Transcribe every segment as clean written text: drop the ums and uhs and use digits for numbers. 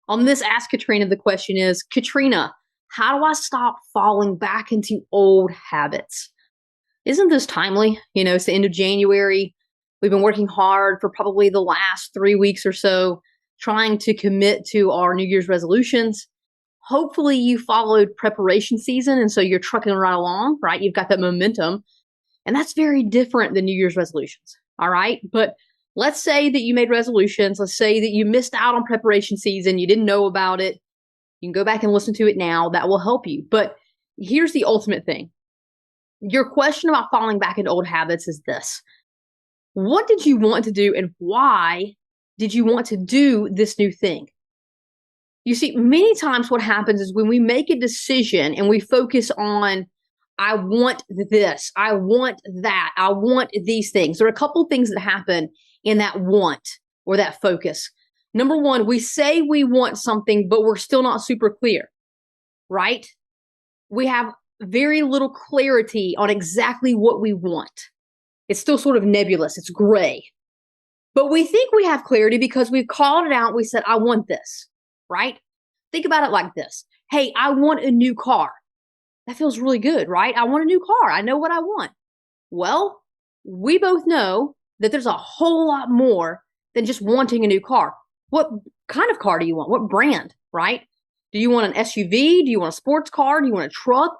On this Ask Katrina, the question is, Katrina, how do I stop falling back into old habits? Isn't this timely? It's the end of January. We've been working hard for probably the last 3 weeks or so, trying to commit to our New Year's resolutions. Hopefully you followed preparation season, and so you're trucking right along, right? You've got that momentum, and that's very different than New Year's resolutions. All right. But let's say that you made resolutions. Let's say that you missed out on preparation season. You didn't know about it. You can go back and listen to it now. That will help you. But here's the ultimate thing. Your question about falling back into old habits is this. What did you want to do, and why did you want to do this new thing? You see, many times what happens is when we make a decision and we focus on, I want this, I want that, I want these things. There are a couple things that happen in that want or that focus. Number one, we say we want something, but we're still not super clear, right? We have very little clarity on exactly what we want. It's still sort of nebulous. It's gray. But we think we have clarity because we've called it out. We said, I want this, right? Think about it like this. Hey, I want a new car. That feels really good, right? I want a new car. I know what I want. Well, we both know that there's a whole lot more than just wanting a new car. What kind of car do you want? What brand, right? Do you want an SUV? Do you want a sports car? Do you want a truck?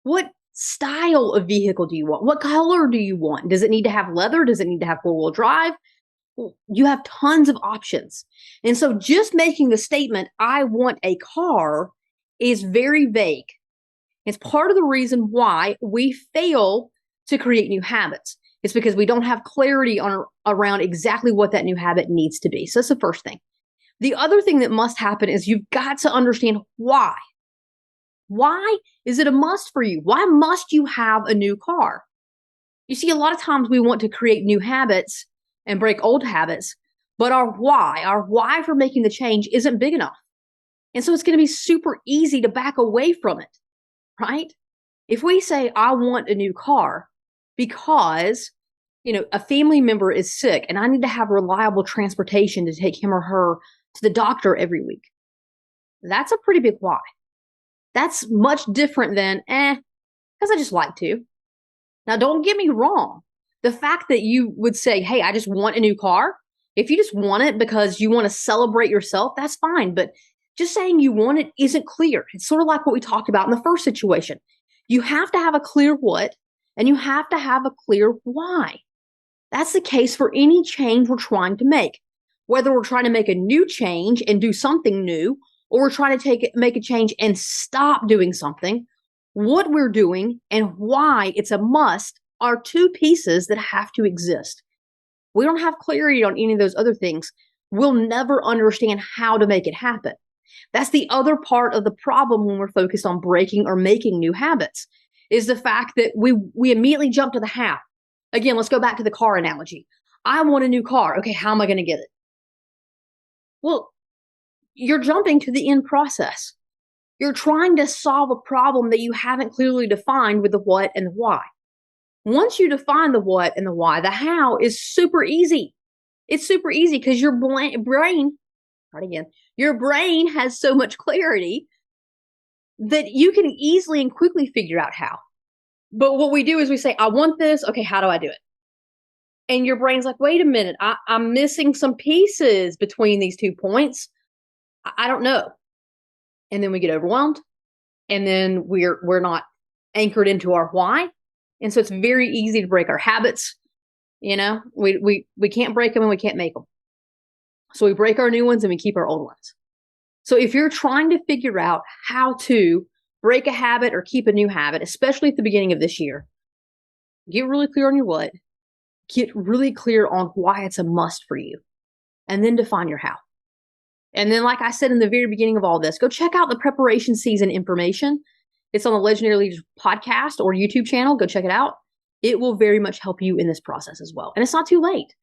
What style of vehicle do you want? What color do you want? Does it need to have leather? Does it need to have four-wheel drive? You have tons of options. And so just making the statement, I want a car, is very vague. It's part of the reason why we fail to create new habits. It's because we don't have clarity around exactly what that new habit needs to be. So that's the first thing. The other thing that must happen is you've got to understand why. Why is it a must for you? Why must you have a new car? You see, a lot of times we want to create new habits and break old habits, but our why for making the change isn't big enough. And so it's going to be super easy to back away from it, right? If we say, I want a new car because, a family member is sick and I need to have reliable transportation to take him or her to the doctor every week, that's a pretty big why. That's much different than, because I just like to. Now, don't get me wrong. The fact that you would say, hey, I just want a new car, if you just want it because you want to celebrate yourself, that's fine. But just saying you want it isn't clear. It's sort of like what we talked about in the first situation. You have to have a clear what, and you have to have a clear why. That's the case for any change we're trying to make. Whether we're trying to make a new change and do something new, or we're trying to make a change and stop doing something, what we're doing and why it's a must are two pieces that have to exist. We don't have clarity on any of those other things. We'll never understand how to make it happen. That's the other part of the problem when we're focused on breaking or making new habits, is the fact that we immediately jump to the how. Again, let's go back to the car analogy. I want a new car. Okay, how am I going to get it? Well, you're jumping to the end process. You're trying to solve a problem that you haven't clearly defined with the what and the why. Once you define the what and the why, the how is super easy. It's super easy because your brain has so much clarity that you can easily and quickly figure out how. But what we do is we say, I want this. Okay, how do I do it? And your brain's like, wait a minute, I'm missing some pieces between these 2 points. I don't know. And then we get overwhelmed, and then we're not anchored into our why. And so it's very easy to break our habits. We can't break them and we can't make them. So we break our new ones and we keep our old ones. So if you're trying to figure out how to break a habit or keep a new habit, especially at the beginning of this year, get really clear on your what, get really clear on why it's a must for you, and then define your how. And then, like I said in the very beginning of all this, go check out the preparation season information. It's on the Legendary Leaders podcast or YouTube channel. Go check it out. It will very much help you in this process as well. And it's not too late.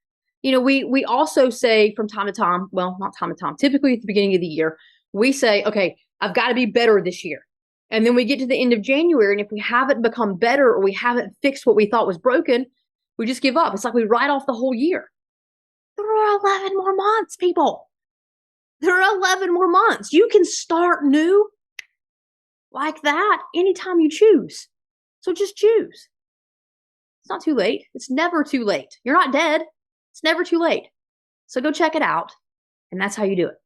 We also say from time to time, well, not time to time, typically at the beginning of the year, we say, okay, I've got to be better this year. And then we get to the end of January, and if we haven't become better or we haven't fixed what we thought was broken, we just give up. It's like we write off the whole year. There are 11 more months, people. There are 11 more months. You can start new like that anytime you choose. So just choose. It's not too late. It's never too late. You're not dead. It's never too late. So go check it out. And that's how you do it.